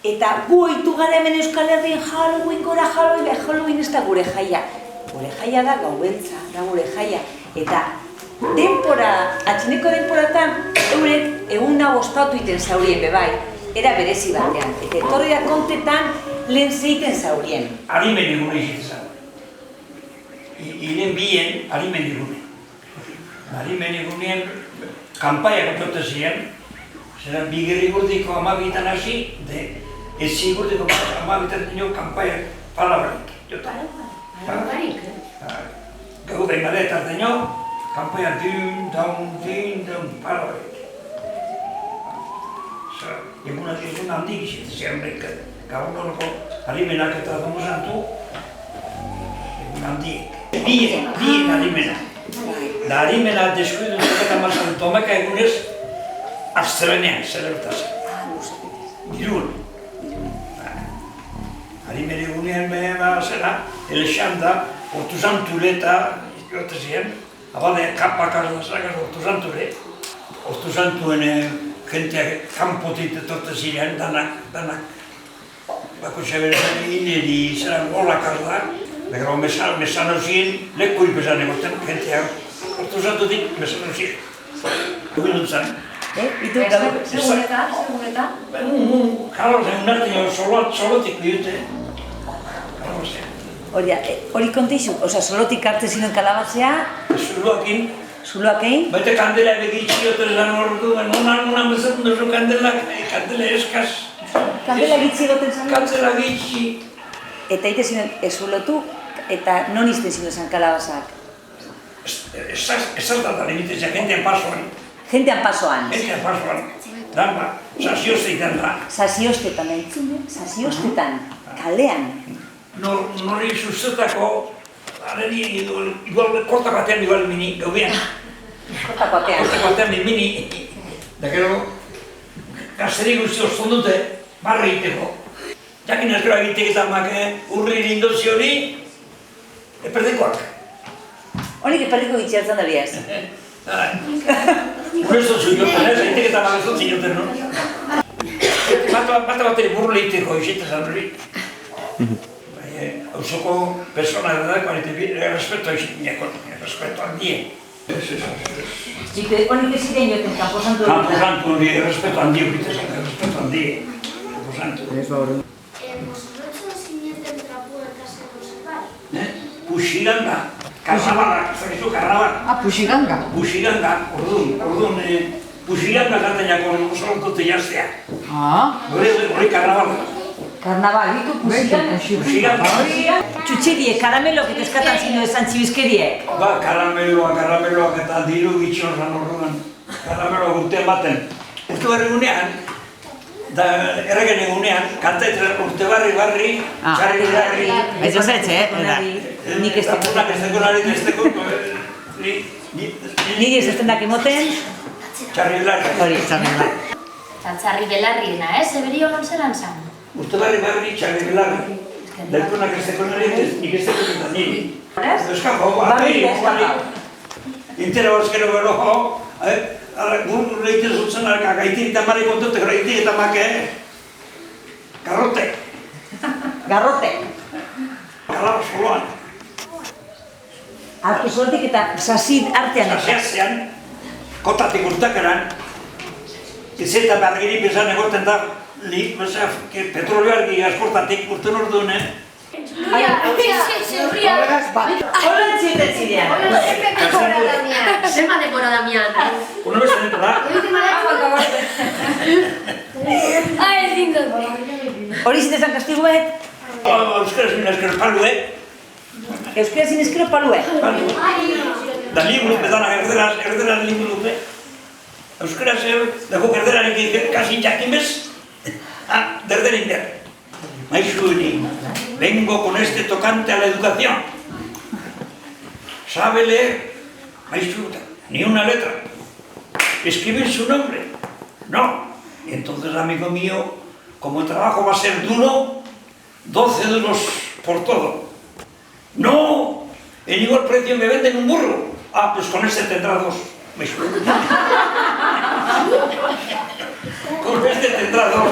Eta gu ohitu gara hemen Euskal Herrien Halloween gora Halloween ez da gure jaia. Gure jaia da Gaubeltza, da gure jaia. Eta atxineko denporatan, eurek eguna ospatu iten zaurien bebai. Era berezi batean. Eta etorri da kontetan lehen zeiten zaurien. Arimen egune izan. Iren bien arimen egune. Arimen egunean kanpaia kontote ziren. Zera, bigerri gurdiko amabitan hasi, ez zigurdiko amabitan dino kanpaia palabarik. Palabarik? Gauda imadetar dino, kanpaia din, daun, palabarik. Zera, egun handik izan ziren bekat. Gabon horreko harimenak eta domo zantu, egun handiek. Bien harimena. Da harimena deskuidu duketa mazan tomeka egunez, aztrenean, zelertaz. Irun. Harimen egunean behar zera, elexanda, ortuzantuleta, jote ziren, abade kapak ardazak, ortuzantule. Ortuzantuen jenteak kanpotit etorte ziren, danak. Bako xaberetan ineri zeran olak arda, begero mesano ziren, leku ipesan egoten, jenteak. Ortuzantutik mesano ziren. Dugu dut zan. Seguneta? Karo, egun arte solotik bihute. Hori konteizu, solotik arte zinen kalabazea? Zuloakin. Zuloakein? Baita kandela begitxi oteran ordu, unan bezaten duzu kandela eskaz. Kandela gitzi egoten zan? Kandela gitxi. Eta ite zinen ezulotu, eta non izten zinen zan kalabazak? Ez da limitetzea, jentean pasoan. Jentean pasoan? Jentean pasoan. Dama, saziostetan da. Saziostetan, entzune? Saziostetan, kalean. Nori sustatako, igual korta batean igual mini, gaudean. Korta batean mini. Da gero, gazteri guzti oston dute, barra egiteko. Jakin ezkera egitek eta urri lindozi hori, eperdekoak. Horik eperdeko gitxertzen da biaz? Unesto zuen ez, egiteke eta magazot zinoten, no? Bata bateri burro lehiteko izitezan hori. Hauzoko persona da, respeto izitineako, respeto handien. Horik ez ziren joten, Camposantu hori? Camposantu hori, respeto handien bitezan, respeto handien. Camposantu. ¿Vosotros sinienten trapura casa conservar? Puxiganga. Karnabalak, zakizu karnabal. Puxiganga. Puxiganga, orduan, Puxiganga gartainako osolantute jaztea. Hori karnabal. Karnabal, ditu Puxiganga? Puxiganga. Txutxerie, karamelok eta eskatan zinu esan txibizkeriek? Ba, karameloak eta diru gitxorran orduan. Karameloak urtean baten. Urte barri gunean, da erregen egunean, kantaetan urte barri, txarri barri. Ez jozetxe, Nik ez teko. Ez teko nari, ez teko. Niri ez eztendak emoten? Txarri belarri. Hori, txarri belarri. Txarri belarriena, Zeberio non zelan zan? Urte barri, txarri belarri. Leikunak ez teko nari, nik ez teko eta niri. Eskako, aperi, intera bazkero gero, gure leite zutzen, gaitik eta mare kontote, gaitik eta make, garrote. Garrote. Galaba soloan. Artu solotik eta sasi artean. Sasiazean, kotatik urtakaran, ez eta bargiri pesan egoten da, petrolioarki asportatik urten orduan, Luria! Hola txeten zirean. Hola, Zema dekora Damian. Una vez dentro da. Ezin dut. Hori zitezan kastiguet? Euskara zin eskero palue. Euskara zin eskero palue? Da libru, pedana erderaz libru dute. Euskara zer, dago erderarik kasi jakin bez, derderin der. Maixuni, vengo con este tocante a la educación. ¿Sabe leer? Maestro, ni una letra. ¿Escribir su nombre? No. Entonces, amigo mío, como el trabajo va a ser duro, 12 duros por todo. No, en igual precio me venden un burro. Ah, pues con este tendrá 2. Maestro. Con este tendrá 2.